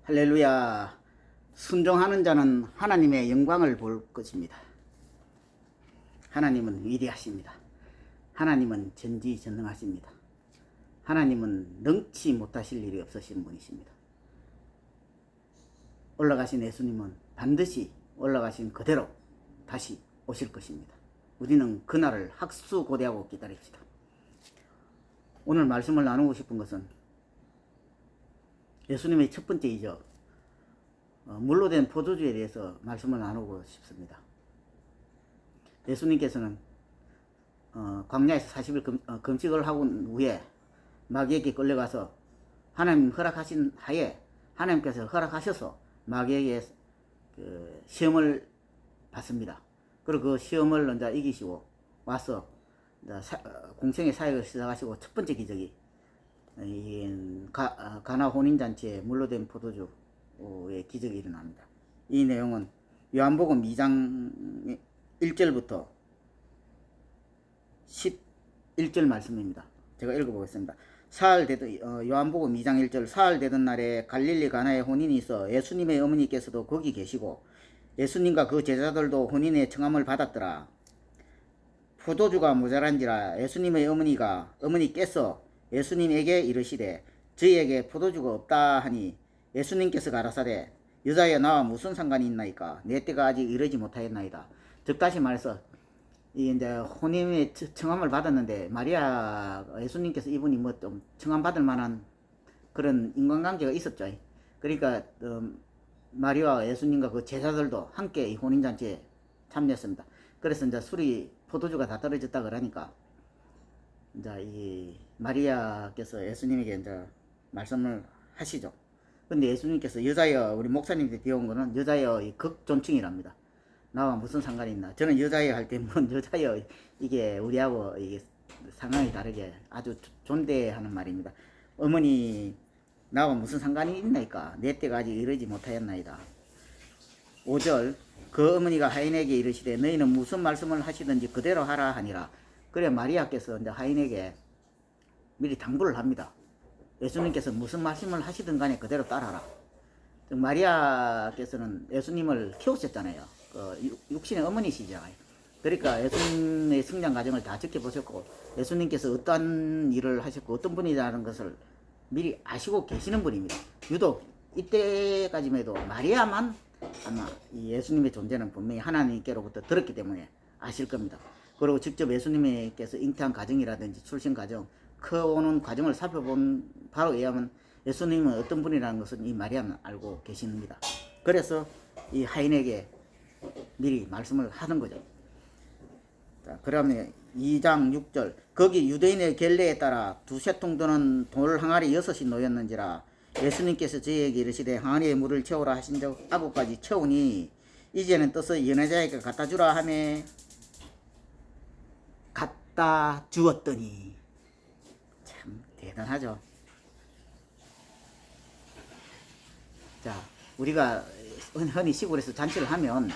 할렐루야. 순종하는 자는 하나님의 영광을 볼 것입니다. 하나님은 위대하십니다. 하나님은 전지전능하십니다. 하나님은 능치 못하실 일이 없으신 분이십니다. 올라가신 예수님은 반드시 올라가신 그대로 다시 오실 것입니다. 우리는 그날을 학수고대하고 기다립시다. 오늘 말씀을 나누고 싶은 것은 예수님의 첫 번째이죠. 물로 된 포도주에 대해서 말씀을 나누고 싶습니다. 예수님께서는 광야에서 40일 금식을 하고 후에 마귀에게 끌려가서 하나님 허락하신 하에 하나님께서 허락하셔서 마귀에게 시험을 받습니다. 그리고 그 시험을 이제 이기시고 와서 공생의 사역을 시작하시고 첫 번째 기적이 가나 혼인잔치에 물로 된 포도주의 기적이 일어납니다. 이 내용은 요한복음 2장 1절부터 11절 말씀입니다. 제가 읽어보겠습니다. 요한복음 2장 1절 사흘 되던 날에 갈릴리 가나에 혼인이 있어 예수님의 어머니께서도 거기 계시고 예수님과 그 제자들도 혼인의 청함을 받았더라. 포도주가 모자란지라 예수님의 어머니께서 예수님에게 이르시되 저희에게 포도주가 없다 하니 예수님께서 가라사대 여자여 나와 무슨 상관이 있나이까 내 때가 아직 이르지 못하였나이다. 즉 다시 말해서 이제 혼인의 청함을 받았는데 마리아 예수님께서 이분이 뭐 좀 청함 받을 만한 그런 인간관계가 있었죠. 그러니까 마리아와 예수님과 그 제자들도 함께 이 혼인잔치에 참여했습니다. 그래서 이제 포도주가 다 떨어졌다 그러니까 이제 이 마리아께서 예수님에게 이제 말씀을 하시죠. 근데 예수님께서 여자여, 우리 목사님들이 배운 거는 여자여 이 극존칭이랍니다. 나와 무슨 상관이 있나. 저는 여자여 할 때 뭔 여자여 이게 우리하고 이게 상황이 다르게 아주 존대하는 말입니다. 어머니 나와 무슨 상관이 있나이까 내 때가 아직 이르지 못하였나이다. 5절 그 어머니가 하인에게 이르시되 너희는 무슨 말씀을 하시든지 그대로 하라 하니라. 그래 마리아께서 이제 하인에게 미리 당부를 합니다. 예수님께서 무슨 말씀을 하시든 간에 그대로 따라라. 마리아께서는 예수님을 키우셨잖아요. 육신의 어머니시잖아요. 그러니까 예수님의 성장 과정을 다 지켜보셨고 예수님께서 어떤 일을 하셨고 어떤 분이라는 것을 미리 아시고 계시는 분입니다. 유독 이때까지만 해도 마리아만 아마 이 예수님의 존재는 분명히 하나님께로부터 들었기 때문에 아실 겁니다. 그리고 직접 예수님께서 잉태한 과정이라든지 출신 과정, 커오는 과정을 살펴본 바로 의하면 예수님은 어떤 분이라는 것은 이 마리아는 알고 계십니다. 그래서 이 하인에게 미리 말씀을 하는 거죠. 자, 그러면 2장 6절 거기 유대인의 결례에 따라 두세 통 드는 돌 항아리 6이 놓였는지라 예수님께서 저희에게 이르시되 항아리에 물을 채우라 하신 적 아구까지 채우니 이제는 떠서 연애자에게 갖다 주라 하매 갖다 주었더니 참 대단하죠. 자, 우리가 흔히 시골에서 잔치를 하면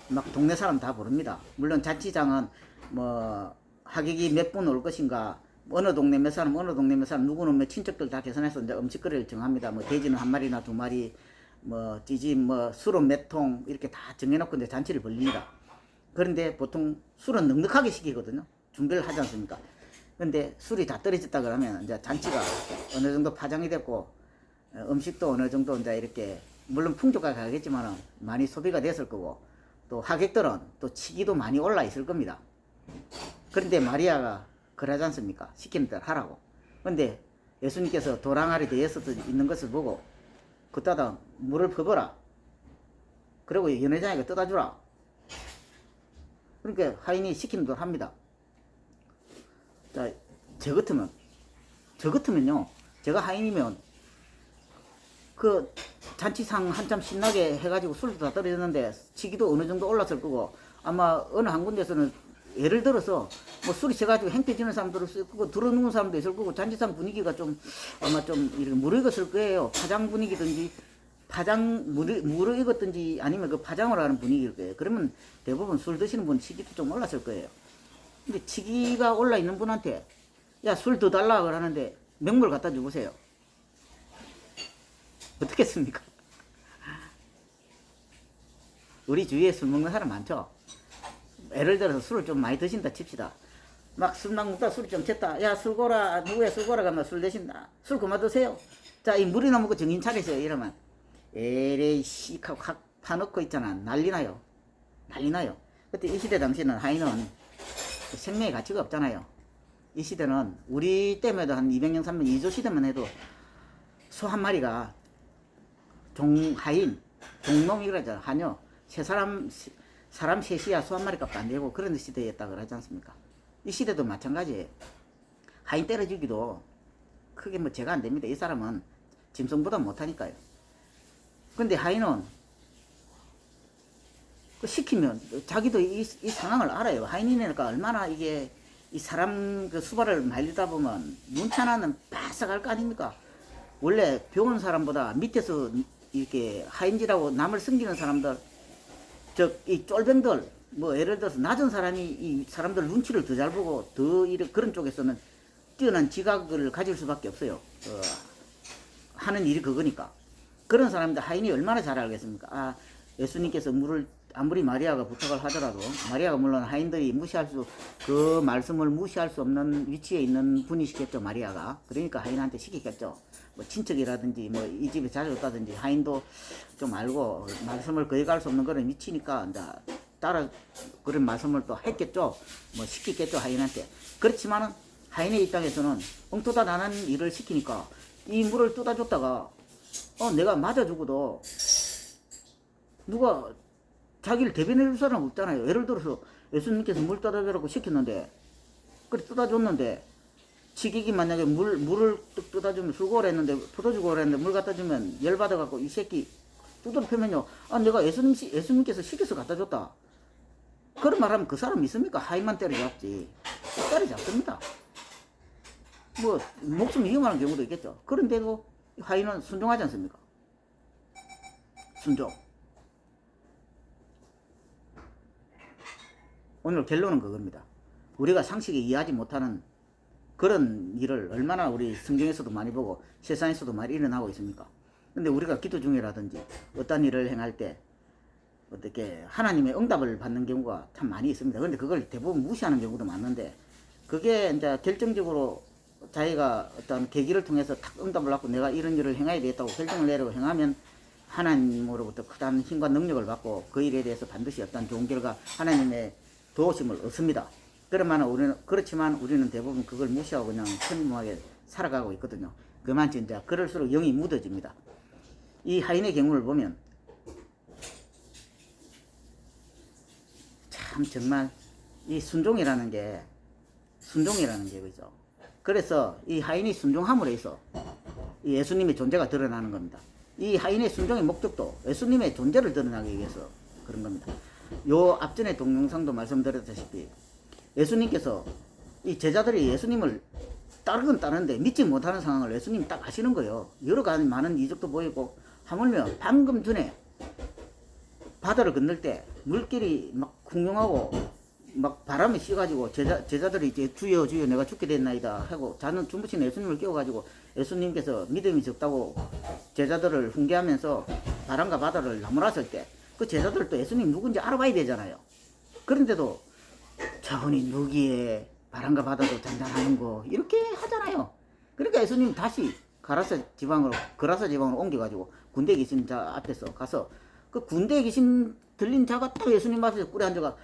막 동네 사람 다 부릅니다. 물론 잔치장은 뭐 하객이 몇 분 올 것인가, 어느 동네 몇 사람, 어느 동네 몇 사람, 누구는 몇 친척들 다 계산해서 이제 음식거리를 정합니다. 뭐 돼지는 한 마리나 두 마리, 뭐 찌지, 뭐 술은 몇 통 이렇게 다 정해놓고 이제 잔치를 벌립니다. 그런데 보통 술은 넉넉하게 시키거든요. 준비를 하지 않습니까? 근데 술이 다 떨어졌다 그러면 이제 잔치가 어느 정도 파장이 됐고 음식도 어느 정도 이제 이렇게 물론 풍족하게 가겠지만 많이 소비가 됐을 거고 또 하객들은 또 치기도 많이 올라 있을 겁니다. 그런데 마리아가 그러지 않습니까? 시키는 대로 하라고. 근데 예수님께서 도랑아리 대에서 있는 것을 보고 그따다 물을 퍼버라. 그리고 연회장에게 떠다 주라. 그러니까 하인이 시키는 대로 합니다. 자, 저 같으면요, 제가 하인이면 그 잔치상 한참 신나게 해가지고 술도 다 떨어졌는데 치기도 어느 정도 올랐을 거고 아마 어느 한 군데서는 예를 들어서 뭐 술이 채가지고 행패지는 사람도 있을 거고 들어누운 사람도 있을 거고 잔치상 분위기가 좀 아마 좀 이렇게 무르익었을 거예요. 파장 분위기든지 무르익었든지 아니면 그 파장을 하는 분위기일 거예요. 그러면 대부분 술 드시는 분 치기도 좀 올랐을 거예요. 근데 치기가 올라 있는 분한테 야 술 더 달라 그러는데 맹물 갖다 주보세요. 어떻겠습니까? 우리 주위에 술 먹는 사람 많죠? 예를 들어서 술을 좀 많이 드신다 칩시다. 막 술 막 먹다 술이 좀 챘다. 야, 술 고라. 누구야 술 고라 가면 술 드신다. 술 그만 드세요. 자, 이 물이나 먹고 정신 차리세요. 이러면 에레이 씩 하고 확 파놓고 있잖아. 난리 나요. 난리 나요. 그때 이 시대 당시는 하인은 생명의 가치가 없잖아요. 이 시대는 우리 때문에도 한 200년, 300년, 이조 시대만 해도 소 한 마리가 종하인, 종농이라잖아. 하녀. 사람 셋이야 소 한 마리 값도 안 되고 그런 시대였다 그러지 않습니까? 이 시대도 마찬가지예요. 하인 때려주기도 크게 뭐 제가 안 됩니다. 이 사람은 짐승보다 못하니까요. 근데 하인은 그 시키면 자기도 이 상황을 알아요. 하인이니까 얼마나 이게 이 사람 그 수발을 말리다 보면 눈치 하나는 바싹 할 거 아닙니까? 원래 배운 사람보다 밑에서 이렇게 하인질하고 남을 숨기는 사람들, 이 쫄병들, 뭐 예를 들어서 낮은 사람이 이 사람들 눈치를 더 잘 보고 더 그런 쪽에서는 뛰어난 지각을 가질 수밖에 없어요. 하는 일이 그거니까. 그런 사람들 하인이 얼마나 잘 알겠습니까? 아, 예수님께서 물을 아무리 마리아가 부탁을 하더라도 마리아가 물론 하인들이 그 말씀을 무시할 수 없는 위치에 있는 분이시겠죠. 마리아가. 그러니까 하인한테 시키겠죠. 뭐 친척이라든지 뭐 이 집에 자주 왔다든지 하인도 좀 알고 말씀을 거역할 수 없는 그런 위치니까 이제 따라 그런 말씀을 또 했겠죠. 뭐 시키겠죠. 하인한테. 그렇지만은 하인의 입장에서는 엉뚱하다 나는 일을 시키니까 이 물을 뜯어줬다가 내가 맞아주고도 누가 자기를 대변해 줄 사람 없잖아요. 예를 들어서 예수님께서 물 떠다주라고 시켰는데 그래 뜯어줬는데 지기기 만약에 물을 뜯어주면 술고를 했는데 뜯어주고 그랬는데 물 갖다 주면 열받아갖고 이 새끼 두드러 패면요. 내가 예수님께서 시켜서 갖다 줬다. 그런 말하면 그 사람 있습니까? 하인만 때려잡지. 때려잡습니다. 뭐 목숨 위험한 경우도 있겠죠. 그런데도 하인은 순종하지 않습니까? 순종. 오늘 결론은 그겁니다. 우리가 상식에 이해하지 못하는 그런 일을 얼마나 우리 성경에서도 많이 보고 세상에서도 많이 일어나고 있습니까? 근데 우리가 기도 중이라든지 어떤 일을 행할 때 어떻게 하나님의 응답을 받는 경우가 참 많이 있습니다. 그런데 그걸 대부분 무시하는 경우도 많은데 그게 이제 결정적으로 자기가 어떤 계기를 통해서 탁 응답을 받고 내가 이런 일을 행해야 되겠다고 결정을 내리고 행하면 하나님으로부터 크다는 힘과 능력을 받고 그 일에 대해서 반드시 어떤 좋은 결과 하나님의 도우심을 얻습니다. 그렇지만 우리는 대부분 그걸 무시하고 그냥 평범하게 살아가고 있거든요. 그만큼 이제 그럴수록 영이 묻어집니다. 이 하인의 경우를 보면 참 정말 이 순종이라는 게 그죠. 그래서 이 하인이 순종함으로 해서 이 예수님의 존재가 드러나는 겁니다. 이 하인의 순종의 목적도 예수님의 존재를 드러나기 위해서 그런 겁니다. 요 앞전에 동영상도 말씀드렸다시피 예수님께서 이 제자들이 예수님을 따르건 따르는데 믿지 못하는 상황을 예수님이 딱 아시는 거예요. 여러 가지 많은 이적도 보이고 하물며 방금 전에 바다를 건널 때 물길이 막 쿵용하고 막 바람이 씌가지고 제자들이 이제 주여 주여 내가 죽게 됐나이다 하고 자는 주무신 예수님을 깨워가지고 예수님께서 믿음이 적다고 제자들을 훈계하면서 바람과 바다를 나무랐을 때 그 제자들도 예수님 누군지 알아봐야 되잖아요. 그런데도 저분이 누기에 바람과 바다도 잔잔하는 거 이렇게 하잖아요. 그러니까 예수님 다시 그라사 지방으로 옮겨가지고 군대에 계신 자 앞에서 가서 그 군대에 계신 들린 자가 또 예수님 앞에서 꿇에 앉아가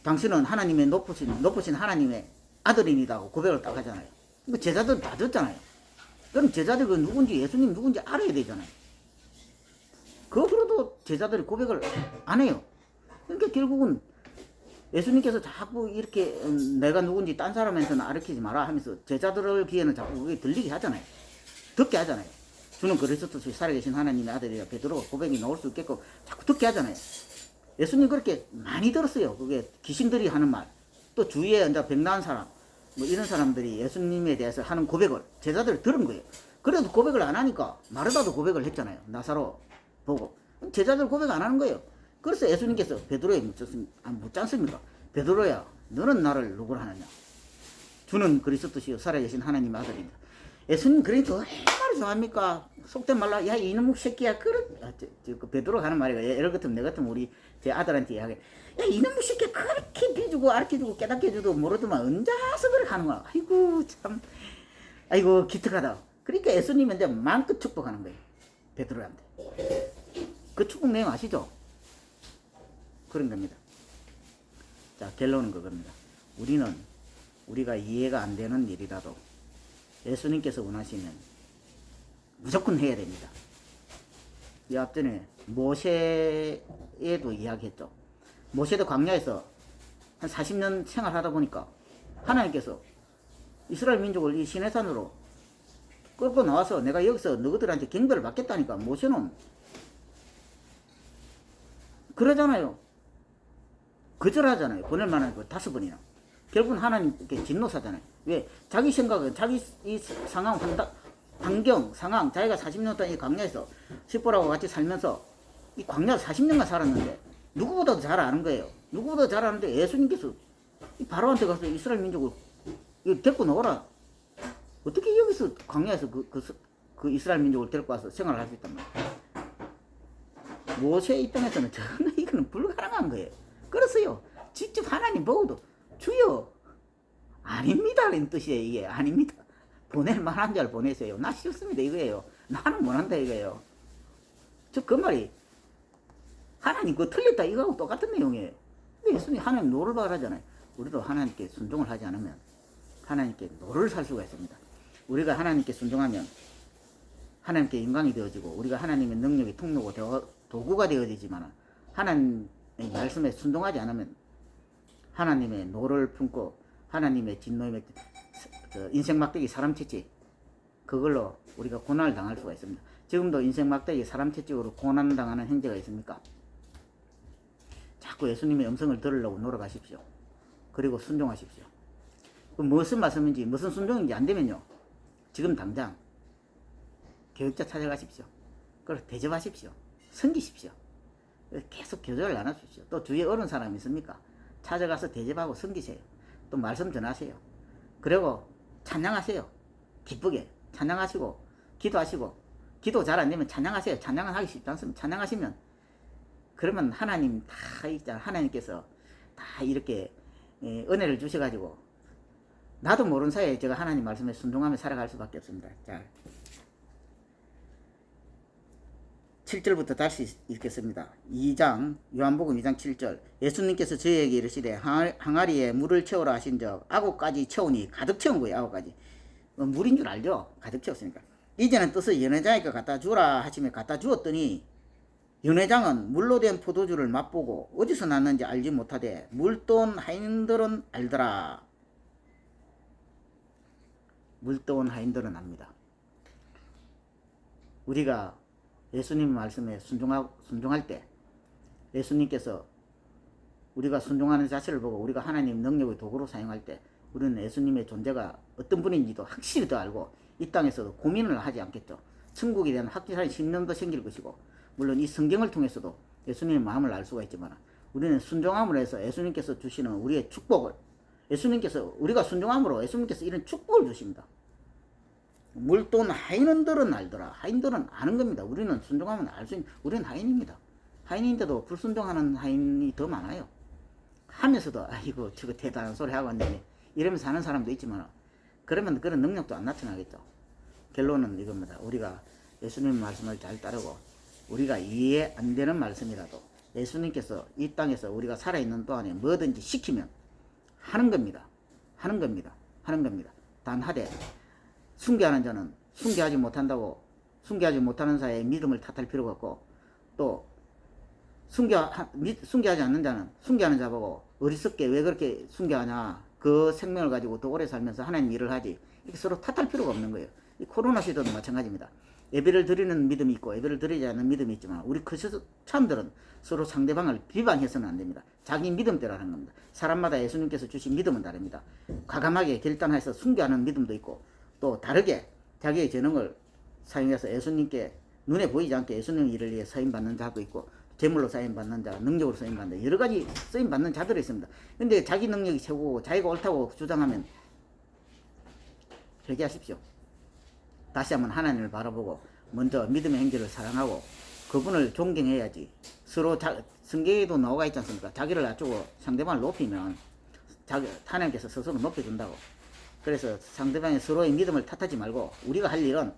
당신은 하나님의 높으신 하나님의 아들입니다고 고백을 딱 하잖아요. 그 제자들 다 듣잖아요. 그럼 제자들 그 누군지 예수님 누군지 알아야 되잖아요. 그러고도 제자들이 고백을 안 해요. 그러니까 결국은 예수님께서 자꾸 이렇게 내가 누군지 딴 사람한테는 가르치지 마라 하면서 제자들을 귀에는 자꾸 그게 들리게 하잖아요. 듣게 하잖아요. 주는 그리스도시 살아계신 하나님의 아들이라 베드로가 고백이 나올 수 있게끔 자꾸 듣게 하잖아요. 예수님 그렇게 많이 들었어요. 그게 귀신들이 하는 말. 또 주위에 이제 병나은 사람, 뭐 이런 사람들이 예수님에 대해서 하는 고백을 제자들이 들은 거예요. 그래도 고백을 안 하니까 마르다도 고백을 했잖아요. 나사로 보고. 제자들 고백 안 하는 거예요. 그래서 예수님께서 베드로에 묻지 않습니까? 베드로야, 너는 나를 누구라 하느냐? 주는 그리스도시요 살아계신 하나님의 아들입니다. 예수님 그러니까 얼마나 좋아합니까? 속된 말로 야 이놈의 새끼야 그 베드로가 하는 말이야. 예를 같으면 내 같으면 우리 제 아들한테 이야기 야 이놈의 새끼야 그렇게 비주고 가르쳐주고 깨닫게해줘도 모르더만 언제서 그렇게 하는 거야. 아이고 참 아이고 기특하다. 그러니까 예수님한테 마음껏 축복하는 거예요. 베드로한테. 그 축복 내용 아시죠? 그런 겁니다. 자, 결론은 그겁니다. 우리는 우리가 이해가 안 되는 일이라도 예수님께서 원하시면 무조건 해야 됩니다. 이 앞전에 모세에도 이야기했죠. 모세도 광야에서 한 40년 생활하다 보니까 하나님께서 이스라엘 민족을 이 시내산으로 끌고 나와서 내가 여기서 너희들한테 경배를 받겠다니까 모세는 그러잖아요. 거절하잖아요. 보낼 만한 거 5번이나. 결국은 하나님께 진노사잖아요. 왜? 자기 생각은, 자기 이 상황, 환경, 상황, 자기가 40년 동안 이 광야에서 십보라고 같이 살면서 이 광야에서 40년간 살았는데 누구보다도 잘 아는 거예요. 누구보다도 잘 아는데 예수님께서 이 바로한테 가서 이스라엘 민족을 데리고 나오라. 어떻게 여기서 광야에서 그 이스라엘 민족을 데리고 와서 생활을 할 수 있단 말이에요. 모세 입장에서는 전혀 이거는 불가능한 거예요. 그렇어요. 직접 하나님 보고도 주여 아닙니다 라는 뜻이에요. 이게 아닙니다. 보낼 만한 자를 보내세요. 나 싫습니다 이거예요. 나는 못한다 이거예요. 저 그 말이 하나님 그거 틀렸다 이거하고 똑같은 내용이에요. 근데 예수님이 하나님 노를 바라잖아요. 우리도 하나님께 순종을 하지 않으면 하나님께 노를 살 수가 있습니다. 우리가 하나님께 순종하면 하나님께 영광이 되어지고 우리가 하나님의 능력이 통로고 도구가 되어지지만 하나님의 말씀에 순종하지 않으면 하나님의 노를 품고 하나님의 진노의 인생 막대기 사람 채찍 그걸로 우리가 고난을 당할 수가 있습니다. 지금도 인생 막대기 사람 채찍으로 고난 당하는 형제가 있습니까? 자꾸 예수님의 음성을 들으려고 노력하십시오. 그리고 순종하십시오. 그 무슨 말씀인지 무슨 순종인지 안 되면요 지금 당장 교육자 찾아가십시오. 그걸 대접하십시오. 섬기십시오. 계속 교제를 나눠주십시오. 또 주위에 어른 사람 있습니까? 찾아가서 대접하고 섬기세요. 또 말씀 전하세요. 그리고 찬양하세요. 기쁘게 찬양하시고 기도하시고 기도 잘 안 되면 찬양하세요. 찬양은 하기 쉽지 않습니다. 찬양하시면 그러면 하나님 다 있잖아. 하나님께서 다 이렇게 은혜를 주셔가지고 나도 모르는 사이에 제가 하나님 말씀에 순종하며 살아갈 수밖에 없습니다. 자, 7절부터 다시 읽겠습니다. 2장 요한복음 2장 7절 예수님께서 저희에게 이르시되 항아리에 물을 채우라 하신 적 아구까지 채우니 가득 채운 거예요. 아구까지 물인 줄 알죠? 가득 채웠으니까 이제는 뜻을 연회장에게 갖다 주라 하시며 갖다 주었더니 연회장은 물로 된 포도주를 맛보고 어디서 났는지 알지 못하되 물돈 하인들은 알더라. 물돈 하인들은 압니다. 우리가 예수님 말씀에 순종할 때 예수님께서 우리가 순종하는 자체를 보고 우리가 하나님 능력의 도구로 사용할 때 우리는 예수님의 존재가 어떤 분인지도 확실히 더 알고 이 땅에서도 고민을 하지 않겠죠. 천국에 대한 확실한 신념도 생길 것이고 물론 이 성경을 통해서도 예수님의 마음을 알 수가 있지만 우리는 순종함으로 해서 예수님께서 주시는 우리의 축복을 예수님께서 우리가 순종함으로 예수님께서 이런 축복을 주십니다. 물돈 하인들은 알더라. 하인들은 아는 겁니다. 우리는 순종하면 알 수 있는 우리는 하인입니다. 하인인데도 불순종하는 하인이 더 많아요. 하면서도 아이고 저거 대단한 소리 하고 왔네 이러면서 하는 사람도 있지만 그러면 그런 능력도 안 나타나겠죠. 결론은 이겁니다. 우리가 예수님 말씀을 잘 따르고 우리가 이해 안 되는 말씀이라도 예수님께서 이 땅에서 우리가 살아있는 동안에 뭐든지 시키면 하는 겁니다. 하는 겁니다. 하는 겁니다. 단 하되 순교하는 자는 순교하지 못하는 자의 믿음을 탓할 필요가 없고 또 순교하지 않는 자는 순교하는 자 보고 어리석게 왜 그렇게 순교하냐 그 생명을 가지고 더 오래 살면서 하나님 일을 하지 이렇게 서로 탓할 필요가 없는 거예요. 이 코로나 시대도 마찬가지입니다. 예배를 드리는 믿음이 있고 예배를 드리지 않는 믿음이 있지만 우리 크리스찬들은 서로 상대방을 비방해서는 안 됩니다. 자기 믿음대로 하는 겁니다. 사람마다 예수님께서 주신 믿음은 다릅니다. 과감하게 결단해서 순교하는 믿음도 있고 또 다르게 자기의 재능을 사용해서 예수님께 눈에 보이지 않게 예수님 일을 위해 쓰임받는 자도 있고 재물로 쓰임받는 자, 능력으로 쓰임받는 자 여러 가지 쓰임받는 자들이 있습니다. 근데 자기 능력이 최고고 자기가 옳다고 주장하면 회개하십시오. 다시 한번 하나님을 바라보고 먼저 믿음의 형제를 사랑하고 그분을 존경해야지. 서로 성경에도 나와 있지 않습니까? 자기를 낮추고 상대방을 높이면 하나님께서 스스로 높여준다고. 그래서 상대방의 서로의 믿음을 탓하지 말고 우리가 할 일은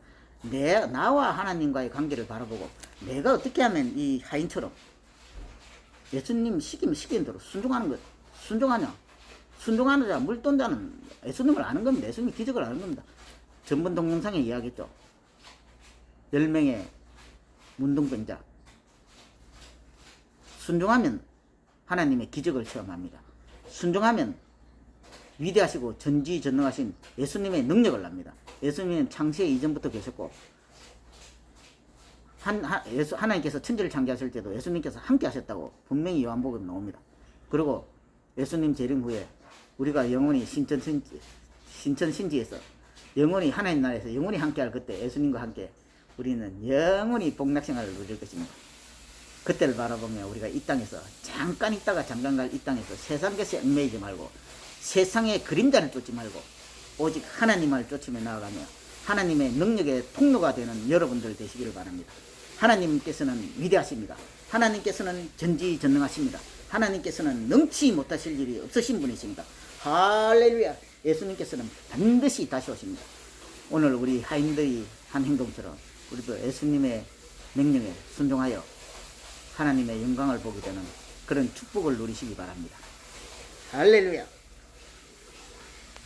나와 하나님과의 관계를 바라보고 내가 어떻게 하면 이 하인처럼 예수님 시키면 시키는 대로 순종하는 것. 순종하냐? 순종하는 자, 물돈 자는 예수님을 아는 겁니다. 예수님 기적을 아는 겁니다. 전번 동영상에 이야기했죠. 10명의 문둥병자. 순종하면 하나님의 기적을 체험합니다. 순종하면 위대하시고 전지전능하신 예수님의 능력을 납니다. 예수님은 창세 이전부터 계셨고 하나님께서 천지를 창조하실 때도 예수님께서 함께 하셨다고 분명히 요한복음에 나옵니다. 그리고 예수님 재림 후에 우리가 영원히 신천신지에서 영원히 하나님 나라에서 영원히 함께할 그때 예수님과 함께 우리는 영원히 복락생활을 누릴 것입니다. 그때를 바라보며 우리가 이 땅에서 잠깐 있다가 잠깐 갈 이 땅에서 세상 것에 얽매이지 말고 세상의 그림자를 쫓지 말고 오직 하나님을 쫓으며 나아가며 하나님의 능력의 통로가 되는 여러분들 되시기를 바랍니다. 하나님께서는 위대하십니다. 하나님께서는 전지전능하십니다. 하나님께서는 능치 못하실 일이 없으신 분이십니다. 할렐루야. 예수님께서는 반드시 다시 오십니다. 오늘 우리 하인들이 한 행동처럼 우리도 예수님의 명령에 순종하여 하나님의 영광을 보게 되는 그런 축복을 누리시기 바랍니다. 할렐루야.